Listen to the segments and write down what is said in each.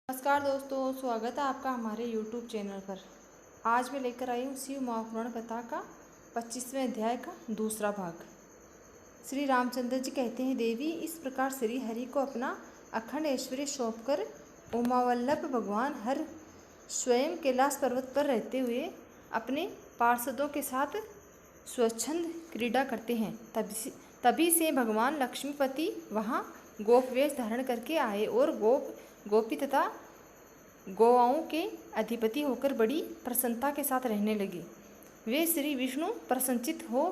नमस्कार दोस्तों, स्वागत है आपका हमारे YouTube चैनल पर। आज मैं लेकर आई हूँ शिव महापुराण कथा का 25वें अध्याय का दूसरा भाग। श्री रामचंद्र जी कहते हैं, देवी इस प्रकार श्री हरि को अपना अखंड ऐश्वर्य सौंपकर उमावल्लभ भगवान हर स्वयं कैलाश पर्वत पर रहते हुए अपने पार्षदों के साथ स्वच्छंद क्रीड़ा करते हैं। तभी से भगवान लक्ष्मीपति वहाँ गोप वेश धारण करके आए और गोपी तथा गौओं के अधिपति होकर बड़ी प्रसन्नता के साथ रहने लगे। वे श्री विष्णु प्रसन्नचित हो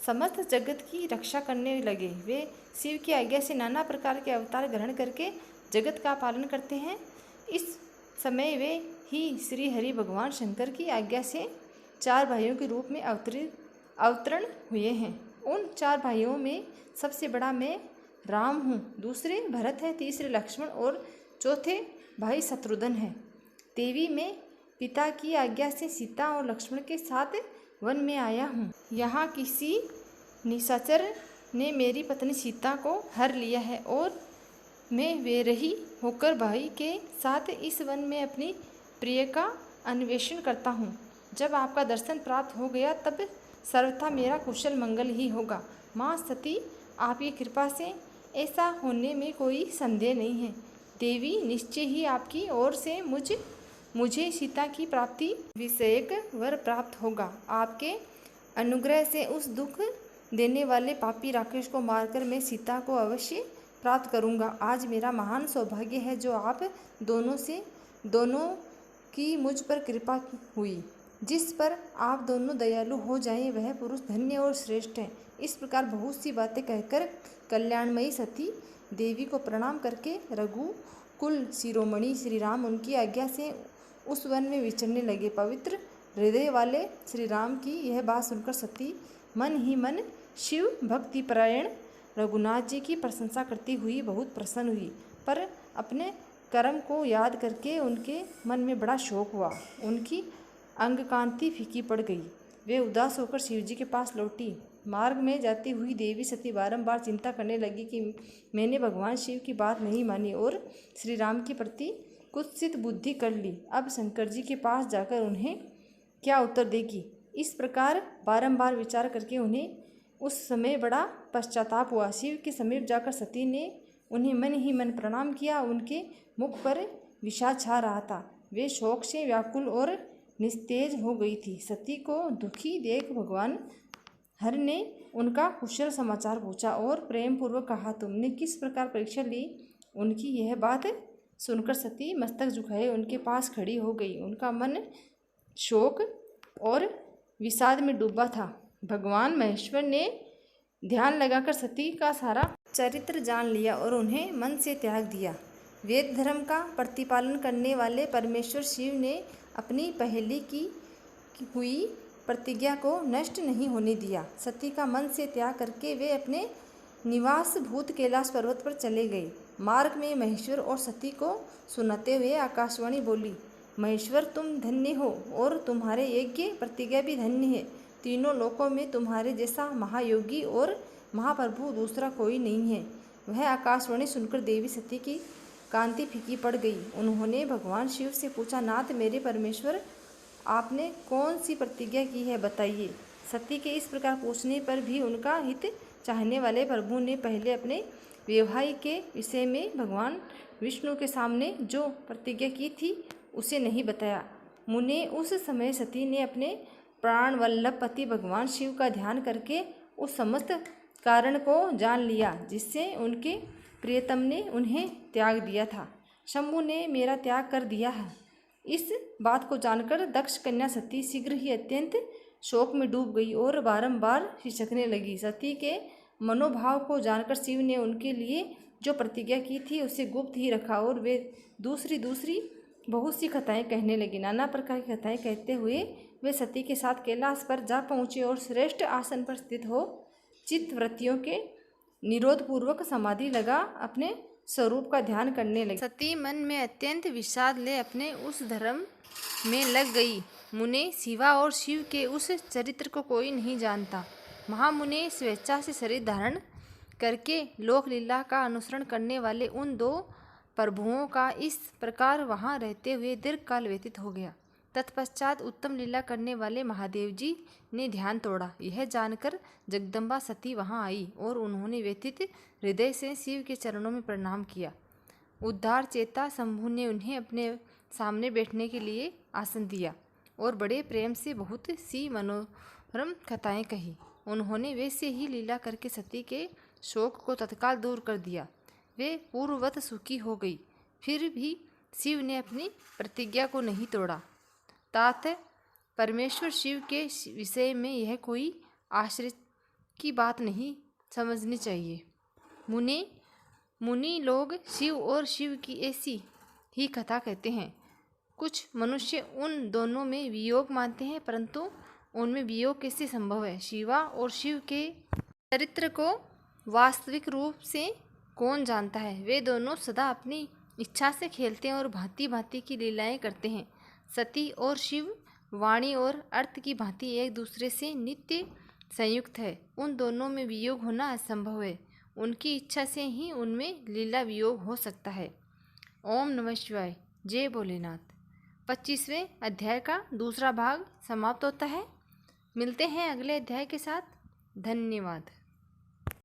समस्त जगत की रक्षा करने लगे। वे शिव की आज्ञा से नाना प्रकार के अवतार ग्रहण करके जगत का पालन करते हैं। इस समय वे ही श्री हरि भगवान शंकर की आज्ञा से 4 भाइयों के रूप में अवतरण हुए हैं। उन 4 भाइयों में सबसे बड़ा मैं राम हूँ, दूसरे भरत है, तीसरे लक्ष्मण और चौथे भाई शत्रुघ्न है। देवी मैं पिता की आज्ञा से सीता और लक्ष्मण के साथ वन में आया हूँ। यहाँ किसी निशाचर ने मेरी पत्नी सीता को हर लिया है और मैं वैरही होकर भाई के साथ इस वन में अपनी प्रिय का अन्वेषण करता हूँ। जब आपका दर्शन प्राप्त हो गया तब सर्वथा मेरा कुशल मंगल ही होगा। माँ सती, आपकी कृपा से ऐसा होने में कोई संदेह नहीं है। देवी निश्चय ही आपकी ओर से मुझे सीता की प्राप्ति विषयक वर प्राप्त होगा। आपके अनुग्रह से उस दुख देने वाले पापी राक्षस को मारकर मैं सीता को अवश्य प्राप्त करूंगा। आज मेरा महान सौभाग्य है जो आप दोनों की मुझ पर कृपा हुई। जिस पर आप दोनों दयालु हो जाएं वह पुरुष धन्य और श्रेष्ठ है। इस प्रकार बहुत सी बातें कहकर कल्याणमयी सती देवी को प्रणाम करके रघुकुल शिरोमणि श्री राम उनकी आज्ञा से उस वन में विचरने लगे। पवित्र हृदय वाले श्री राम की यह बात सुनकर सती मन ही मन शिव भक्ति परायण रघुनाथ जी की प्रशंसा करती हुई बहुत प्रसन्न हुई, पर अपने कर्म को याद करके उनके मन में बड़ा शोक हुआ। उनकी अंग कांति फीकी पड़ गई। वे उदास होकर शिवजी के पास लौटी। मार्ग में जाती हुई देवी सती बारंबार चिंता करने लगी कि मैंने भगवान शिव की बात नहीं मानी और श्री राम के प्रति कुत्सित बुद्धि कर ली। अब शंकर जी के पास जाकर उन्हें क्या उत्तर देगी। इस प्रकार बारंबार विचार करके उन्हें उस समय बड़ा पश्चाताप हुआ। शिव के समीप जाकर सती ने उन्हें मन ही मन प्रणाम किया। उनके मुख पर विषाद छा रहा था। वे शोक से व्याकुल और निस्तेज हो गई थी। सती को दुखी देख भगवान हर ने उनका कुशल समाचार पूछा और प्रेम पूर्वक कहा, तुमने किस प्रकार परीक्षा ली। उनकी यह बात सुनकर सती मस्तक झुकाए उनके पास खड़ी हो गई। उनका मन शोक और विषाद में डूबा था। भगवान महेश्वर ने ध्यान लगाकर सती का सारा चरित्र जान लिया और उन्हें मन से त्याग दिया। वेद धर्म का प्रतिपालन करने वाले परमेश्वर शिव ने अपनी पहले की हुई प्रतिज्ञा को नष्ट नहीं होने दिया। सती का मन से त्याग करके वे अपने निवास भूत कैलाश पर्वत पर चले गए। मार्ग में महेश्वर और सती को सुनाते हुए आकाशवाणी बोली, महेश्वर तुम धन्य हो और तुम्हारे यज्ञ प्रतिज्ञा भी धन्य है। तीनों लोकों में तुम्हारे जैसा महायोगी और महाप्रभु दूसरा कोई नहीं है। वह आकाशवाणी सुनकर देवी सती की कांति फीकी पड़ गई। उन्होंने भगवान शिव से पूछा, नाथ मेरे परमेश्वर, आपने कौन सी प्रतिज्ञा की है, बताइए। सती के इस प्रकार पूछने पर भी उनका हित चाहने वाले प्रभु ने पहले अपने वैवाहिक के विषय में भगवान विष्णु के सामने जो प्रतिज्ञा की थी उसे नहीं बताया। मुने उस समय सती ने अपने प्राण वल्लभ पति भगवान शिव का ध्यान करके उस समस्त कारण को जान लिया जिससे उनके प्रियतम ने उन्हें त्याग दिया था। शंभु ने मेरा त्याग कर दिया है। इस बात को जानकर दक्ष कन्या सती शीघ्र ही अत्यंत शोक में डूब गई और बारंबार सिसकने लगी। सती के मनोभाव को जानकर शिव ने उनके लिए जो प्रतिज्ञा की थी उसे गुप्त ही रखा और वे दूसरी बहुत सी कथाएं कहने लगी। नाना प्रकार की कथाएं कहते हुए वे सती के साथ कैलाश पर जा पहुँचे और श्रेष्ठ आसन पर स्थित हो चित्तवृत्तियों के निरोध पूर्वक समाधि लगा अपने स्वरूप का ध्यान करने लगी। सती मन में अत्यंत विषाद ले अपने उस धर्म में लग गई। मुने शिवा और शिव के उस चरित्र को कोई नहीं जानता। महामुने स्वेच्छा से शरीर धारण करके लोक लीला का अनुसरण करने वाले उन 2 प्रभुओं का इस प्रकार वहाँ रहते हुए दीर्घ काल व्यतीत हो गया। तत्पश्चात उत्तम लीला करने वाले महादेव जी ने ध्यान तोड़ा। यह जानकर जगदम्बा सती वहाँ आई और उन्होंने व्यथित हृदय से शिव के चरणों में प्रणाम किया। उद्धार चेता शंभु ने उन्हें अपने सामने बैठने के लिए आसन दिया और बड़े प्रेम से बहुत सी मनोरम कथाएं कही। उन्होंने वैसे ही लीला करके सती के शोक को तत्काल दूर कर दिया। वे पूर्ववत सुखी हो गई। फिर भी शिव ने अपनी प्रतिज्ञा को नहीं तोड़ा। तात्पर्य परमेश्वर शिव के विषय में यह कोई आश्चर्य की बात नहीं समझनी चाहिए। मुनि लोग शिव और शिव की ऐसी ही कथा कहते हैं। कुछ मनुष्य उन दोनों में वियोग मानते हैं, परंतु उनमें वियोग कैसे संभव है? शिवा और शिव के चरित्र को वास्तविक रूप से कौन जानता है? वे दोनों सदा अपनी इच्छा से खेलते हैं और भांति भांति की लीलाएं करते हैं। सती और शिव वाणी और अर्थ की भांति एक दूसरे से नित्य संयुक्त है। उन दोनों में वियोग होना असंभव है। उनकी इच्छा से ही उनमें लीला वियोग हो सकता है। ओम नमः शिवाय। जय भोलेनाथ। 25वें अध्याय का दूसरा भाग समाप्त होता है। मिलते हैं अगले अध्याय के साथ। धन्यवाद।